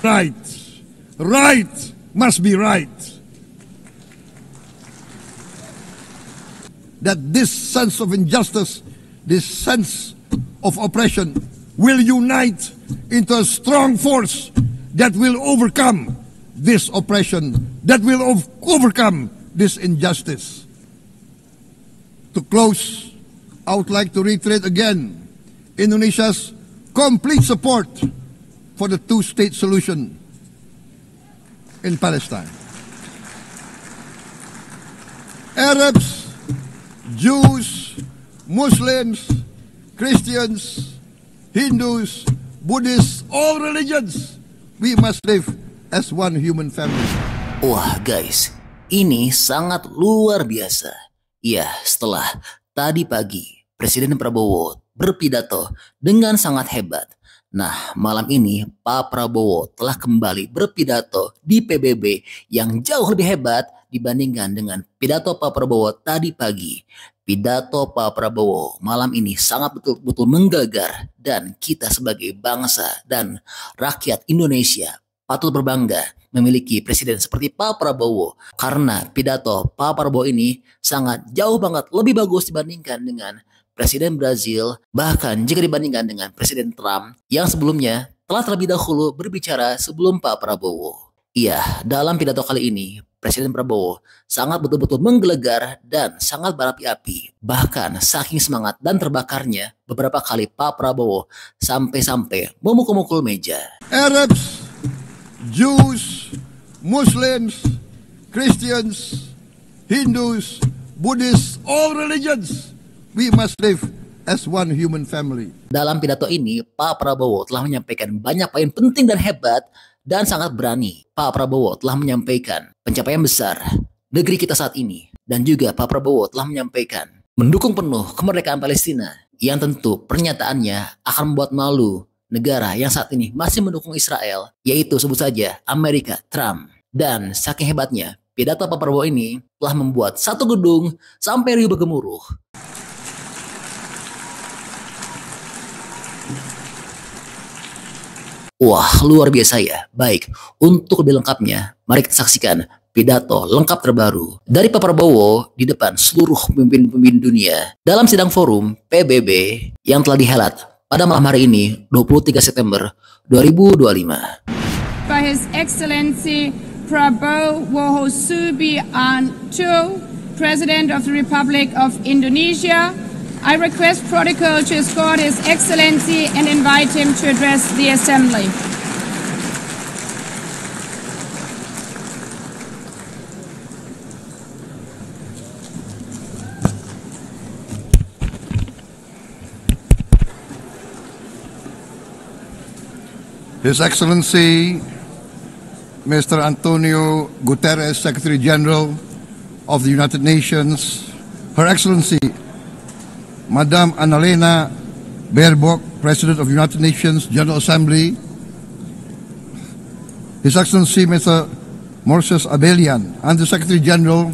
Right. Right must be right. That this sense of injustice, this sense of oppression will unite into a strong force that will overcome this oppression, that will overcome this injustice. To close, I would like to reiterate again Indonesia's complete support for the two-state solution in Palestine. Arabs, Jews, Muslims, Christians, Hindus, Buddhists, all religions, we must live as one human family. Wah guys, ini sangat luar biasa. Ya, setelah tadi pagi Presiden Prabowo berpidato dengan sangat hebat. Nah, malam ini Pak Prabowo telah kembali berpidato di PBB yang jauh lebih hebat dibandingkan dengan pidato Pak Prabowo tadi pagi. Pidato Pak Prabowo malam ini sangat betul-betul menggelegar dan kita sebagai bangsa dan rakyat Indonesia patut berbangga memiliki presiden seperti Pak Prabowo karena pidato Pak Prabowo ini sangat jauh banget lebih bagus dibandingkan dengan Presiden Brazil, bahkan jika dibandingkan dengan Presiden Trump yang sebelumnya telah terlebih dahulu berbicara sebelum Pak Prabowo. Iya, dalam pidato kali ini Presiden Prabowo sangat betul-betul menggelegar dan sangat berapi-api. Bahkan saking semangat dan terbakarnya beberapa kali Pak Prabowo sampai-sampai memukul-mukul meja. Arabs, Jews, Muslims, Christians, Hindus, Buddhists, all religions, we must live as one human family. Dalam pidato ini, Pak Prabowo telah menyampaikan banyak poin penting dan hebat dan sangat berani. Pak Prabowo telah menyampaikan pencapaian besar negeri kita saat ini. Dan juga Pak Prabowo telah menyampaikan mendukung penuh kemerdekaan Palestina. Yang tentu pernyataannya akan membuat malu negara yang saat ini masih mendukung Israel, yaitu sebut saja Amerika, Trump. Dan saking hebatnya, pidato Pak Prabowo ini telah membuat satu gedung sampai riuh bergemuruh. Wah, luar biasa ya. Baik, untuk lebih lengkapnya, mari kita saksikan pidato lengkap terbaru dari Pak Prabowo di depan seluruh pemimpin dunia dalam sidang forum PBB yang telah dihelat pada malam hari ini, 23 September 2025. By His Excellency Prabowo Subianto, President of the Republic of Indonesia, I request protocol to escort His Excellency and invite him to address the Assembly. His Excellency Mr. Antonio Guterres, Secretary General of the United Nations, Her Excellency Madam Annalena Baerbock, President of the United Nations General Assembly, His Excellency Mr. Moses Abelian, Under-Secretary General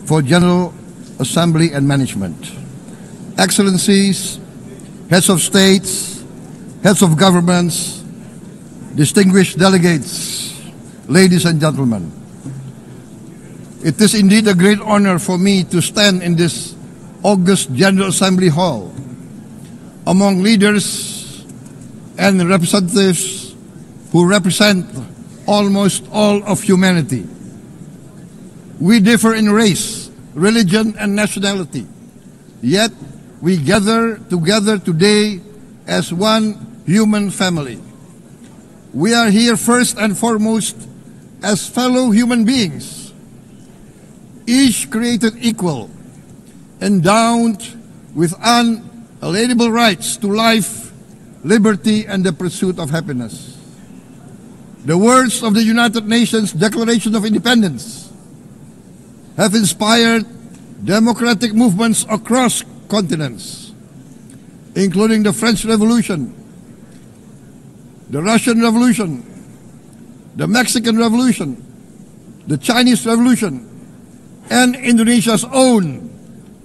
for General Assembly and Management, Excellencies, Heads of States, Heads of Governments, distinguished delegates, ladies and gentlemen. It is indeed a great honor for me to stand in this August General Assembly Hall among leaders and representatives who represent almost all of humanity. We differ in race, religion, and nationality, yet we gather together today as one human family. We are here first and foremost as fellow human beings, each created equal, endowed with unalienable rights to life, liberty, and the pursuit of happiness. The words of the United Nations Declaration of Independence have inspired democratic movements across continents, including the French Revolution, the Russian Revolution, the Mexican Revolution, the Chinese Revolution, and Indonesia's own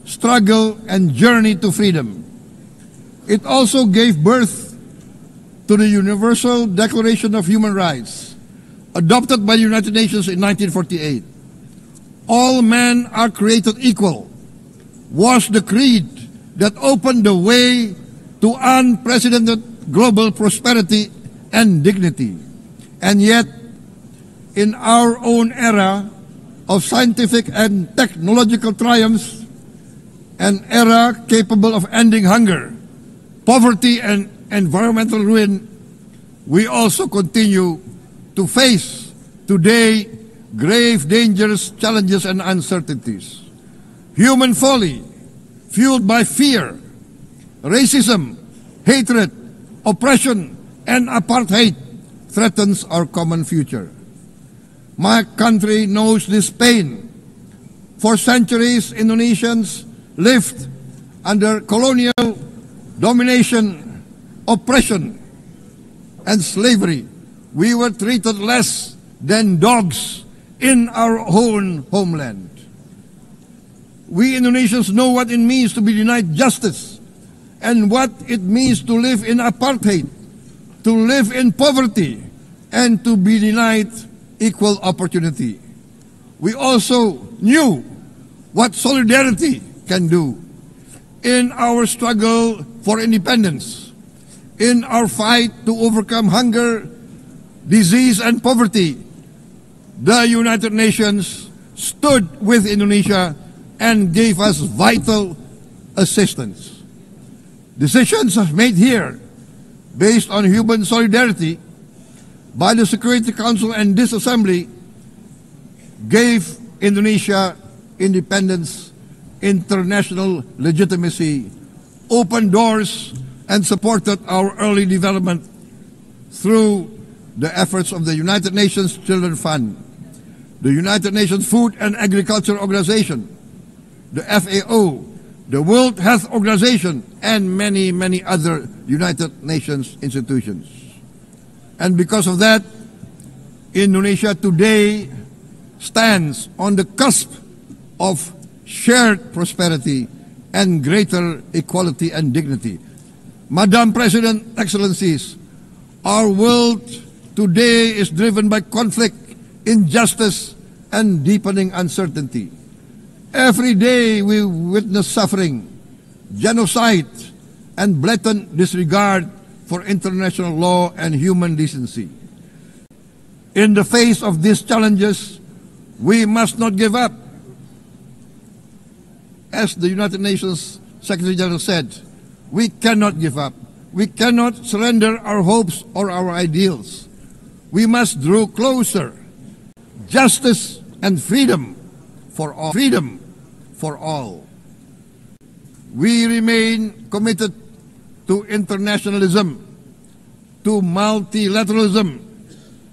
struggle and journey to freedom. It also gave birth to the Universal Declaration of Human Rights, adopted by the United Nations in 1948, all men are created equal, was the creed that opened the way to unprecedented global prosperity and dignity. And yet, in our own era of scientific and technological triumphs, an era capable of ending hunger, poverty, and environmental ruin, we also continue to face today grave dangers, challenges, and uncertainties. Human folly, fueled by fear, racism, hatred, oppression, and apartheid, threatens our common future. My country knows this pain. For centuries, Indonesians lived under colonial domination, oppression, and slavery. We were treated less than dogs in our own homeland. We Indonesians know what it means to be denied justice and what it means to live in apartheid, to live in poverty, and to be denied equal opportunity. We also knew what solidarity can do in our struggle for independence, in our fight to overcome hunger, disease, and poverty. The United Nations stood with Indonesia and gave us vital assistance. Decisions made here based on human solidarity by the Security Council and this Assembly gave Indonesia independence, international legitimacy, opened doors, and supported our early development through the efforts of the United Nations Children Fund, the United Nations Food and Agriculture Organization, the FAO, the World Health Organization, and many, many other United Nations institutions. And because of that, Indonesia today stands on the cusp of shared prosperity and greater equality and dignity. Madam President, Excellencies, our world today is driven by conflict, injustice, and deepening uncertainty. Every day we witness suffering, genocide, and blatant disregard for international law and human decency. In the face of these challenges, we must not give up. As the United Nations Secretary General said, we cannot give up. We cannot surrender our hopes or our ideals. We must draw closer. Justice and freedom for all. Freedom for all. We remain committed to internationalism, to multilateralism,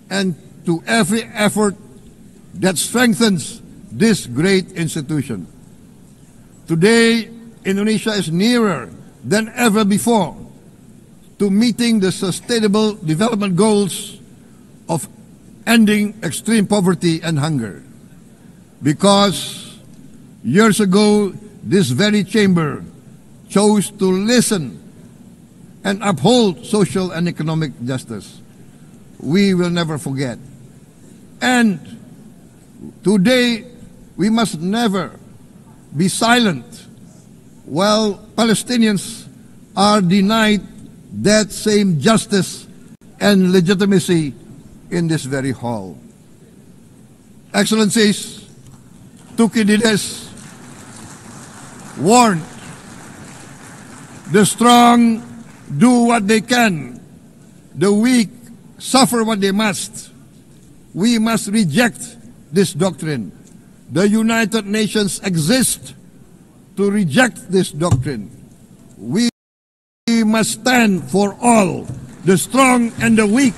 and to every effort that strengthens this great institution. Today, Indonesia is nearer than ever before to meeting the sustainable development goals of ending extreme poverty and hunger. Because years ago, this very chamber chose to listen and uphold social and economic justice. We will never forget. And today, we must never be silent while Palestinians are denied that same justice and legitimacy in this very hall. Excellencies, Thucydides warned, the strong do what they can, the weak suffer what they must. We must reject this doctrine. The United Nations exist to reject this doctrine. We must stand for all, the strong and the weak.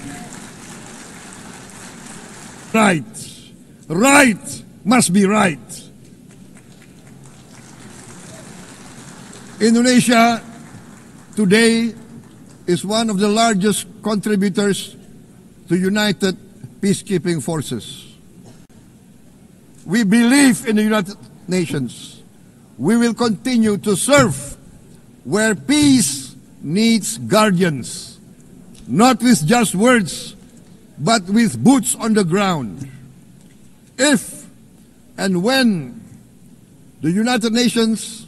Right. Right must be right. Indonesia today is one of the largest contributors to United Peacekeeping Forces. We believe in the United Nations. We will continue to serve where peace needs guardians. not with just words, but with boots on the ground. If and when the United Nations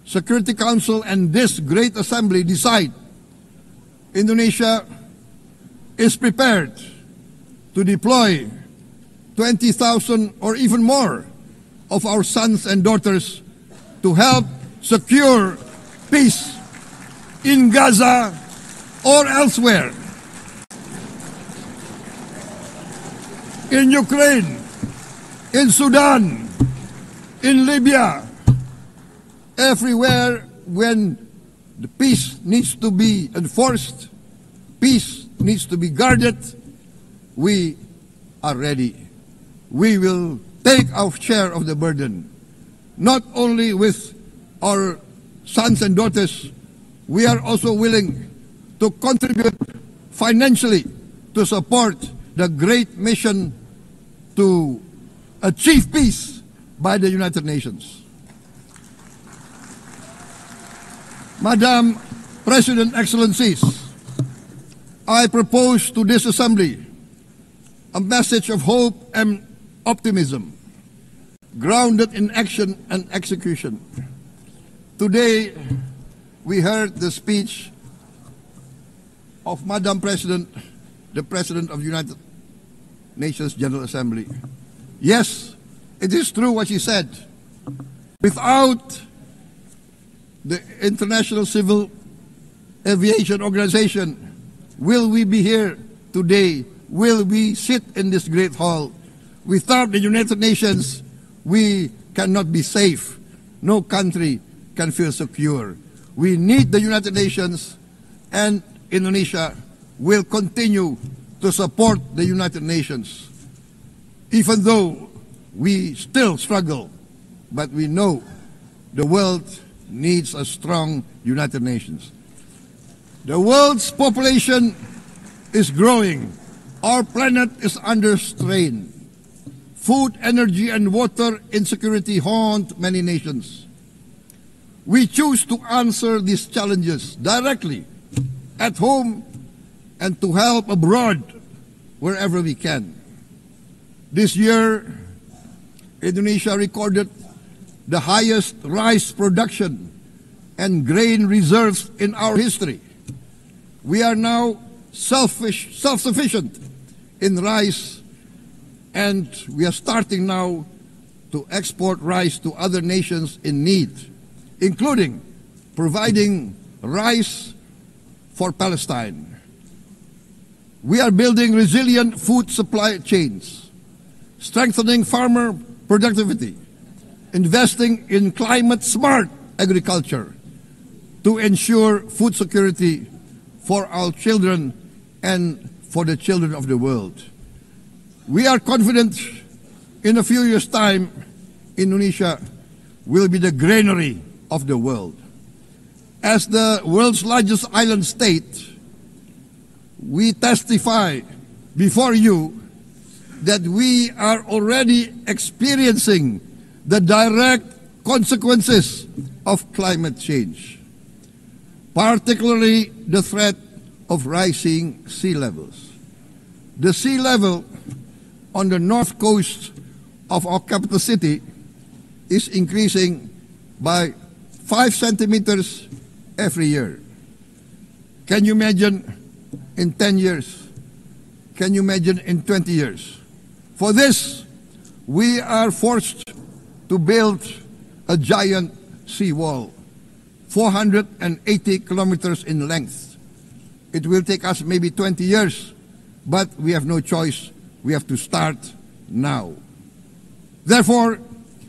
Security Council and this great assembly decide Indonesia is prepared to deploy 20,000 or even more of our sons and daughters to help secure peace in Gaza or elsewhere, in Ukraine, in Sudan, in Libya, everywhere when the peace needs to be enforced, peace needs to be guarded, we are ready. We will take our share of the burden, not only with our sons and daughters, we are also willing to contribute financially to support the great mission to achieve peace by the United Nations. Madam President, Excellencies, I propose to this Assembly a message of hope and optimism, grounded in action and execution. Today, we heard the speech of Madam President, the President of the United Nations General Assembly. Yes, it is true what she said. Without the International Civil Aviation Organization, will we be here today? Will we sit in this great hall? Without the United Nations, we cannot be safe. No country can feel secure. We need the United Nations, and Indonesia will continue to support the United Nations. Even though we still struggle, but we know the world needs a strong United Nations. The world's population is growing. Our planet is under strain. Food, energy, and water insecurity haunt many nations. We choose to answer these challenges directly at home and to help abroad wherever we can. This year, Indonesia recorded the highest rice production and grain reserves in our history. We are now self-sufficient in rice, and we are starting now to export rice to other nations in need, including providing rice for Palestine. We are building resilient food supply chains, strengthening farmer productivity, investing in climate-smart agriculture to ensure food security for our children and for the children of the world. We are confident in a few years' time, Indonesia will be the granary of the world. As the world's largest island state, we testify before you that we are already experiencing the direct consequences of climate change, particularly the threat of rising sea levels. The sea level on the north coast of our capital city is increasing by 5 centimeters every year. Can you imagine in 10 years? Can you imagine in 20 years? For this, we are forced to build a giant seawall, 480 kilometers in length. It will take us maybe 20 years, but we have no choice. We have to start now. Therefore,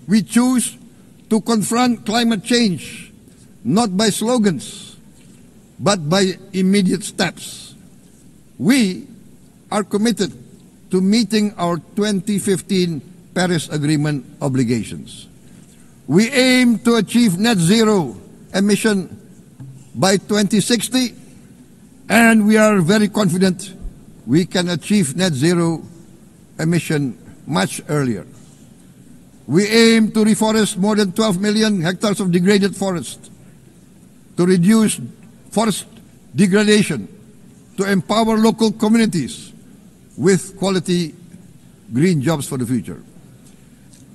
we choose to confront climate change, not by slogans, but by immediate steps. We are committed to meeting our 2015 Paris Agreement obligations. We aim to achieve net zero emission by 2060, and we are very confident we can achieve net zero emission much earlier. We aim to reforest more than 12 million hectares of degraded forest, to reduce forest degradation, to empower local communities with quality green jobs for the future.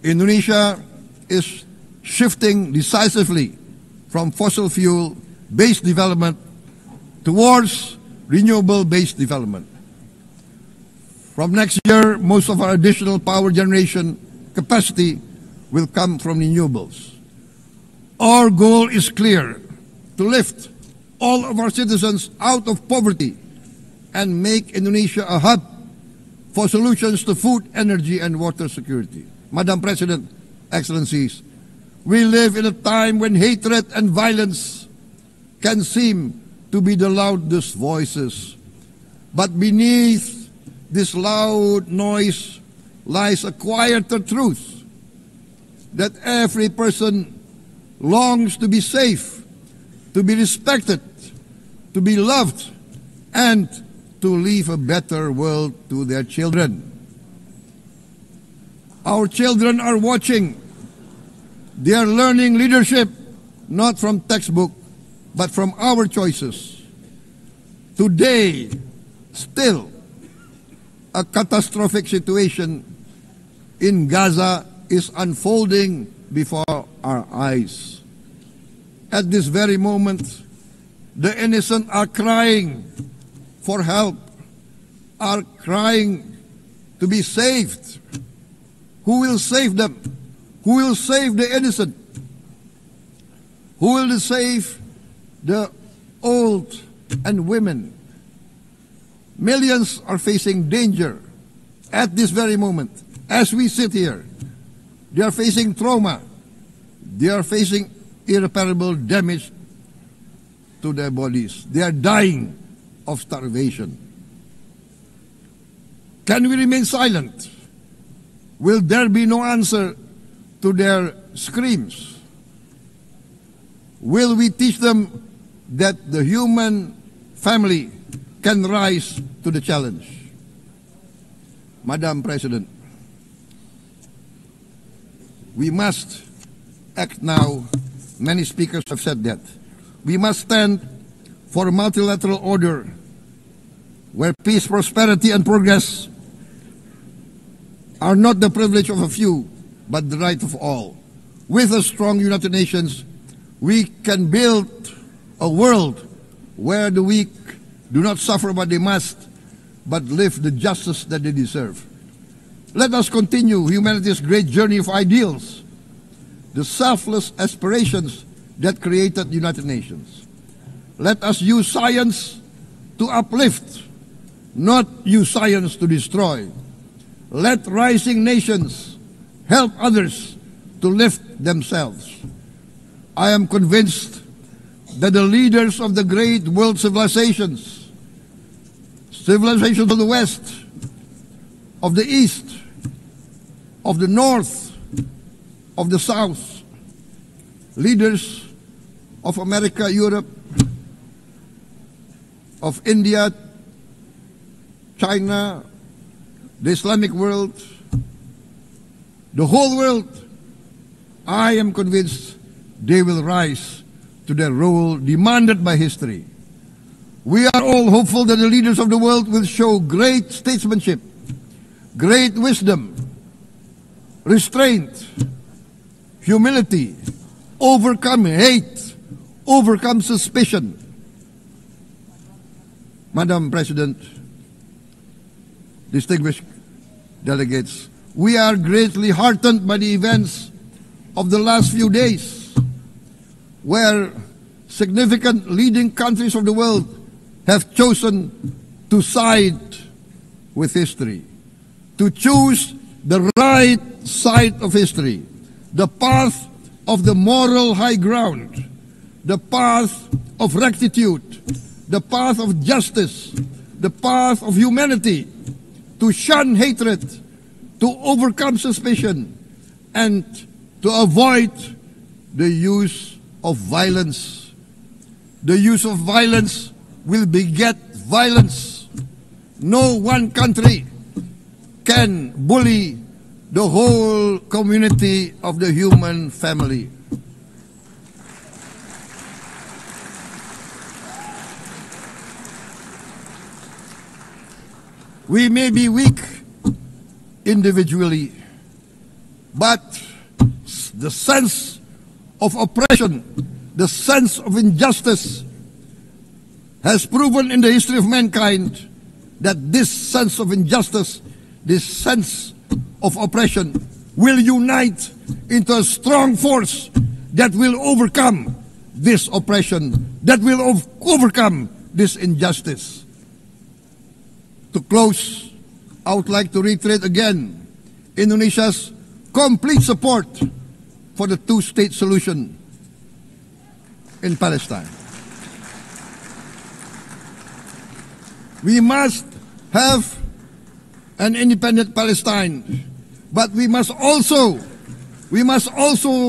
Indonesia is shifting decisively from fossil fuel-based development towards renewable-based development. From next year, most of our additional power generation capacity will come from renewables. Our goal is clear: to lift all of our citizens out of poverty and make Indonesia a hub for solutions to food, energy, and water security. Madam President, Excellencies, we live in a time when hatred and violence can seem to be the loudest voices. But beneath this loud noise lies a quieter truth, that every person longs to be safe, to be respected, to be loved, and to leave a better world to their children. Our children are watching. They are learning leadership not from textbook, but from our choices. Today, still, a catastrophic situation in Gaza is unfolding before our eyes. At this very moment, the innocent are crying for help, are crying to be saved. Who will save them? Who will save the innocent? Who will save the old and women? Millions are facing danger at this very moment. As we sit here, they are facing trauma. They are facing irreparable damage to their bodies. They are dying of starvation. Can we remain silent? Will there be no answer to their screams? Will we teach them that the human family can rise to the challenge? Madam President, we must act now. Many speakers have said that. We must stand for a multilateral order where peace, prosperity, and progress are not the privilege of a few, but the right of all. With a strong United Nations, we can build a world where the weak do not suffer what they must, but live the justice that they deserve. Let us continue humanity's great journey of ideals, the selfless aspirations that created the United Nations. Let us use science to uplift, not use science to destroy. Let rising nations help others to lift themselves. I am convinced that the leaders of the great world civilizations of the West, of the East, of the North, of the South, leaders of America, Europe, of India, China, the Islamic world, the whole world, I am convinced they will rise to their role demanded by history. We are all hopeful that the leaders of the world will show great statesmanship, great wisdom, restraint, humility, overcome hate, overcome suspicion. Madam President, distinguished delegates, we are greatly heartened by the events of the last few days, where significant leading countries of the world have chosen to side with history, to choose the right side of history, the path of the moral high ground, the path of rectitude, the path of justice, the path of humanity, to shun hatred, to overcome suspicion, and to avoid the use of violence. The use of violence will beget violence. No one country can bully the whole community of the human family. We may be weak individually, but the sense of oppression, the sense of injustice has proven in the history of mankind that this sense of injustice, this sense of oppression will unite into a strong force that will overcome this oppression, that will overcome this injustice. To close, I would like to reiterate again Indonesia's complete support for the two-state solution in Palestine. We must have an independent Palestine, but we must also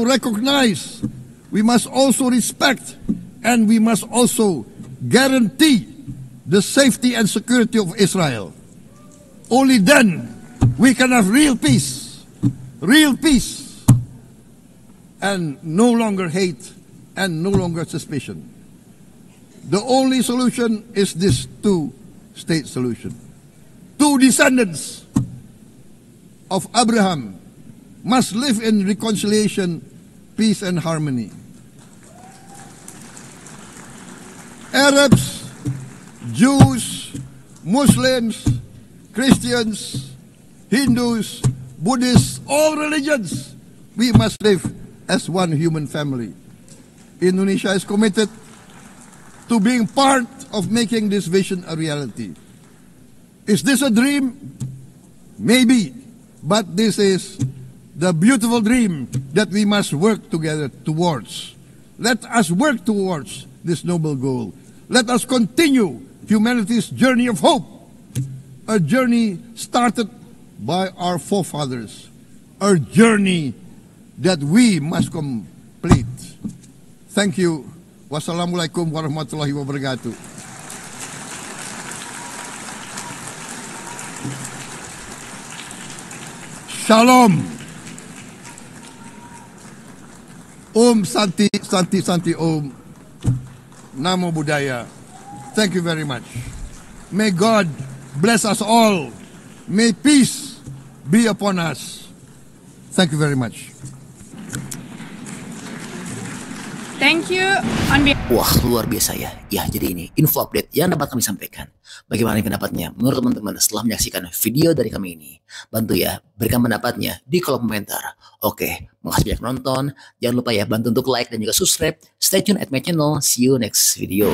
recognize, we must also respect, and we must also guarantee the safety and security of Israel. Only then we can have real peace, and no longer hate and no longer suspicion. The only solution is this two-state solution. Two descendants of Abraham must live in reconciliation, peace, and harmony. Arabs, Jews, Muslims, Christians, Hindus, Buddhists, all religions, we must live as one human family. Indonesia is committed to being part of making this vision a reality. Is this a dream? Maybe, but this is the beautiful dream that we must work together towards. Let us work towards this noble goal. Let us continue humanity's journey of hope, a journey started by our forefathers, a journey that we must complete. Thank you. Wassalamualaikum warahmatullahi wabarakatuh. Shalom. Om Santi, Santi, Santi Om. Namo Buddhaya. Thank you very much. May God bless us all. May peace be upon us. Thank you very much. Thank you. Wah, luar biasa ya. Ya, jadi ini info update yang dapat kami sampaikan. Bagaimana pendapatnya menurut teman-teman setelah menyaksikan video dari kami ini? Bantu ya, berikan pendapatnya di kolom komentar. Oke, makasih banyak menonton. Jangan lupa ya, bantu untuk like dan juga subscribe. Stay tune at my channel. See you next video.